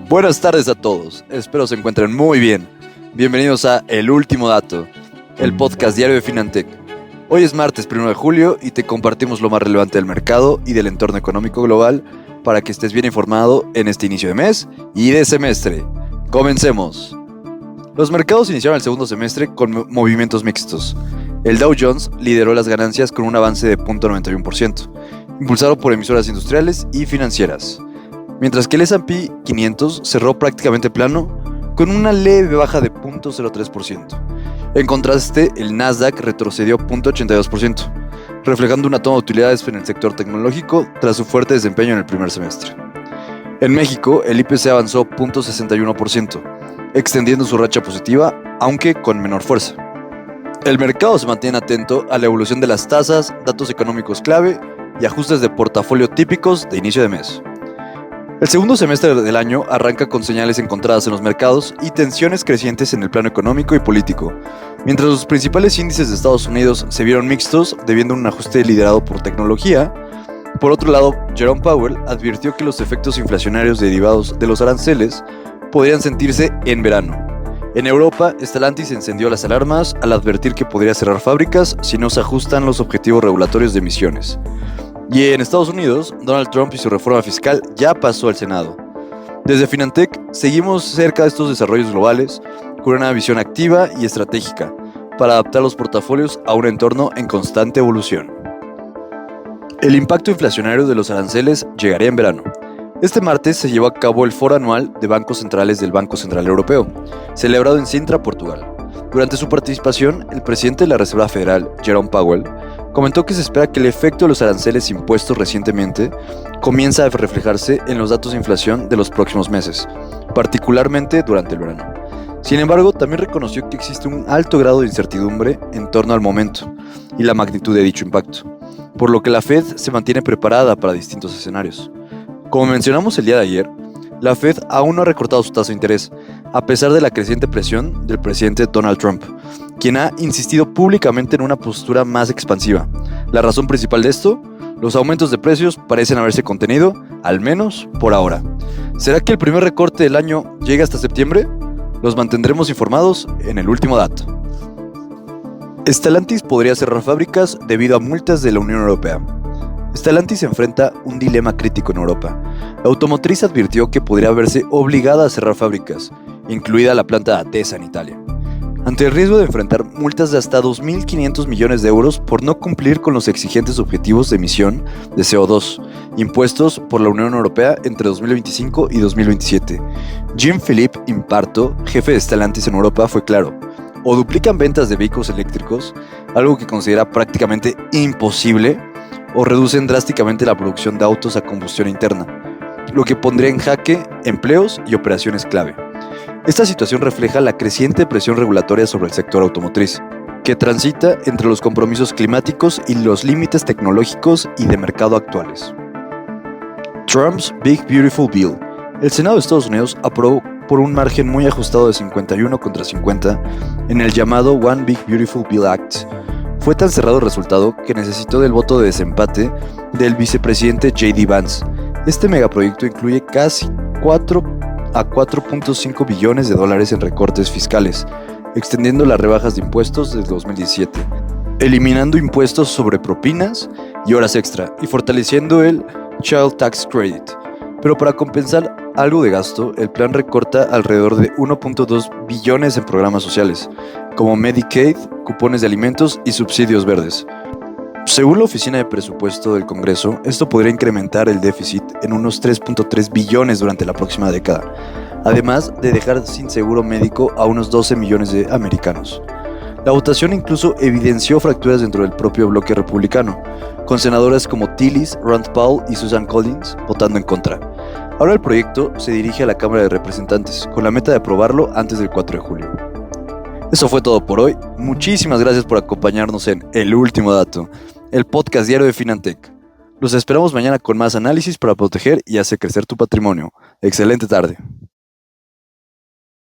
Buenas tardes a todos, espero se encuentren muy bien. Bienvenidos a El Último Dato, el podcast diario de Finantech. Hoy es martes 1 de julio y te compartimos lo más relevante del mercado y del entorno económico global para que estés bien informado en este inicio de mes y de semestre. Comencemos. Los mercados iniciaron el segundo semestre con movimientos mixtos. El Dow Jones lideró las ganancias con un avance de 0.91%, impulsado por emisoras industriales y financieras, mientras que el S&P 500 cerró prácticamente plano con una leve baja de 0.03%. En contraste, el Nasdaq retrocedió 0.82%, reflejando una toma de utilidades en el sector tecnológico tras su fuerte desempeño en el primer semestre. En México, el IPC avanzó 0.61%, extendiendo su racha positiva, aunque con menor fuerza. El mercado se mantiene atento a la evolución de las tasas, datos económicos clave y ajustes de portafolio típicos de inicio de mes. El segundo semestre del año arranca con señales encontradas en los mercados y tensiones crecientes en el plano económico y político, mientras los principales índices de Estados Unidos se vieron mixtos debido a un ajuste liderado por tecnología. Por otro lado, Jerome Powell advirtió que los efectos inflacionarios derivados de los aranceles podrían sentirse en verano. En Europa, Stellantis encendió las alarmas al advertir que podría cerrar fábricas si no se ajustan los objetivos regulatorios de emisiones. Y en Estados Unidos, Donald Trump y su reforma fiscal ya pasó al Senado. Desde Finantech seguimos cerca de estos desarrollos globales con una visión activa y estratégica para adaptar los portafolios a un entorno en constante evolución. El impacto inflacionario de los aranceles llegaría en verano. Este martes se llevó a cabo el foro anual de bancos centrales del Banco Central Europeo, celebrado en Sintra, Portugal. Durante su participación, el presidente de la Reserva Federal, Jerome Powell, comentó que se espera que el efecto de los aranceles impuestos recientemente comienza a reflejarse en los datos de inflación de los próximos meses, particularmente durante el verano. Sin embargo, también reconoció que existe un alto grado de incertidumbre en torno al momento y la magnitud de dicho impacto, por lo que la Fed se mantiene preparada para distintos escenarios. Como mencionamos el día de ayer, la Fed aún no ha recortado su tasa de interés, a pesar de la creciente presión del presidente Donald Trump, quien ha insistido públicamente en una postura más expansiva. La razón principal de esto, los aumentos de precios parecen haberse contenido, al menos por ahora. ¿Será que el primer recorte del año llega hasta septiembre? Los mantendremos informados en el último dato. Stellantis podría cerrar fábricas debido a multas de la Unión Europea. Stellantis enfrenta un dilema crítico en Europa. La automotriz advirtió que podría verse obligada a cerrar fábricas, incluida la planta de Atesa en Italia, ante el riesgo de enfrentar multas de hasta 2.500 millones de euros por no cumplir con los exigentes objetivos de emisión de CO2, impuestos por la Unión Europea entre 2025 y 2027. Jean-Philippe Imparto, jefe de Stellantis en Europa, fue claro: o duplican ventas de vehículos eléctricos, algo que considera prácticamente imposible, o reducen drásticamente la producción de autos a combustión interna, lo que pondría en jaque empleos y operaciones clave. Esta situación refleja la creciente presión regulatoria sobre el sector automotriz, que transita entre los compromisos climáticos y los límites tecnológicos y de mercado actuales. Trump's Big Beautiful Bill. El Senado de Estados Unidos aprobó por un margen muy ajustado de 51 contra 50 en el llamado One Big Beautiful Bill Act. Fue tan cerrado el resultado que necesitó del voto de desempate del vicepresidente J.D. Vance. Este megaproyecto incluye casi 4.5 billones de dólares en recortes fiscales, extendiendo las rebajas de impuestos desde 2017, eliminando impuestos sobre propinas y horas extra y fortaleciendo el Child Tax Credit. Pero para compensar algo de gasto, el plan recorta alrededor de 1.2 billones en programas sociales, como Medicaid, cupones de alimentos y subsidios verdes. Según la Oficina de Presupuesto del Congreso, esto podría incrementar el déficit en unos 3.3 billones durante la próxima década, además de dejar sin seguro médico a unos 12 millones de americanos. La votación incluso evidenció fracturas dentro del propio bloque republicano, con senadoras como Tillis, Rand Paul y Susan Collins votando en contra. Ahora el proyecto se dirige a la Cámara de Representantes, con la meta de aprobarlo antes del 4 de julio. Eso fue todo por hoy. Muchísimas gracias por acompañarnos en El Último Dato, el podcast diario de Finantech. Los esperamos mañana con más análisis para proteger y hacer crecer tu patrimonio. Excelente tarde.